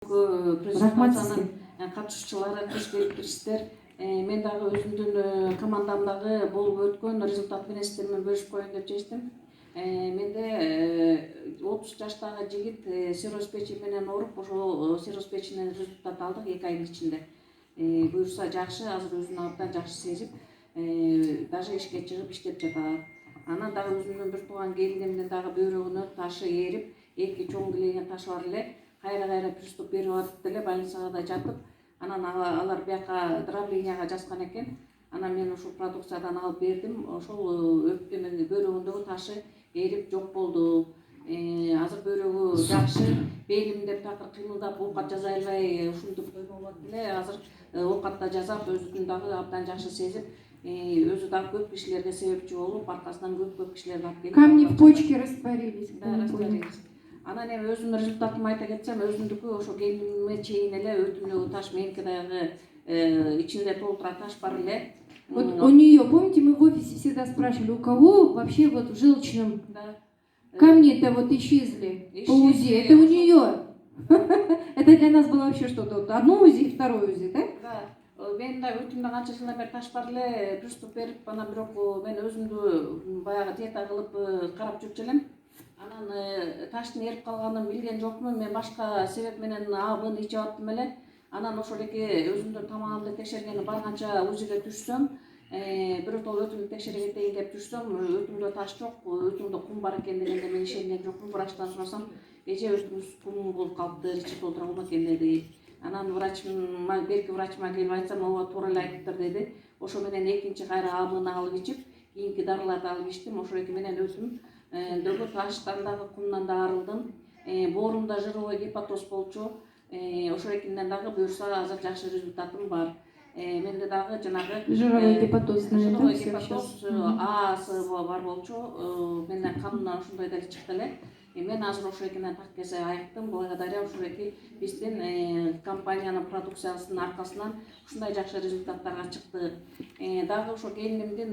презентациянын Рахмат катышуучулары, кыргызстер, мен дагы өзүмдүн командамдагы болуп өткөн результат менен сиздер менен бөлүшүп коеюн деп чечтим. Менде 30 жаштагы жигит сироспечи менен ооруп, ошол сироспечинен результат алдык 2 айдын ичинде. Буюрса жакшы, азыр өзүн абдан жакшы сезип, даже ишке чыгып иштеп жатат. Анан дагы өзүмдүн бир тууган келинимдин дагы бөйрөгүнө ташы ээрип, 2 чоң килеген ташы бар эле, кайра приступ берип атып деле больницага да жатып, анан алар бияка дроблениега жазган экен. Анан мен ушул продукциядан алып бердим. Ошол өпкөнүн бөйрөгүндөгү ташы ээрип жок болду. Азыр бөйрөгү жакшы, белимде такыр кыймылдап оокат жаза албай ушинтип коймок эле. Азыр оокат да жасап, өзүн дагы абдан жакшы сезип, өзү дагы көп кишилерге себепчи болуп, аркасынан көп кишилерди алып келип. Камни в почке растворились. Да, растворились. Анан эми өзүмдүн результатымды айта кетсем, өзүмдүкү ошо келиниме чейин эле өтүмдөгү таш, меники дагы ичинде толтура таш бар эле. Вот у нее, помните, мы в офисе всегда спрашивали, у кого вообще вот в желчном камни-то вот исчезли по УЗИ? Это у нее. Это для нас было вообще что-то. Одно УЗИ, второе УЗИ, да? Да. Мен да өтүмдө канча жылдан бери таш бар эле, приступ берип, анан бирок мен өзүмдү баягы диета кылып карап жүрчү элем. Анан таштын эрип калганын билген жокмун. Мен башка себеп менен абыны ичип аттым эле. Анан ошол эки өзүмдүн тамагымды текшергени барганча УЗИге түшсөм, биротоло өтүмдү текшере кетейин деп түшсөм, өтүмдө таш жок, өтүмдө кум бар экен дегенде мен ишенген жокмун. Врачтан сурасам, эже өтүмүңүз кум болуп калыптыр, ичип толтура албайт экен деди. Анан врачыма, берки врачыма келип айтсам, ооба туура эле айтыптыр деди. Ошо менен экинчи кайра абыны алып ичип, кийинки дарыларды алып ичтим. Ошол эки менен өтүмдөгү таштан дагы кумдан да арылдым. Боорумда жировой гепатоз болчу. Ошол экинен дагы буюрса азыр жакшы результатым бар. Менде дагы жанагы Жировой гепатоз, жировой гепатоз Асы бар болчу. Менден канымдан ушундай деле чыкты эле. Мен азыр ошол экинен так кесе айыктым. Благодаря ошол эки биздин компаниянын продукциясынын аркасынан ушундай жакшы результаттарга чыкты. Дагы ошо келинимдин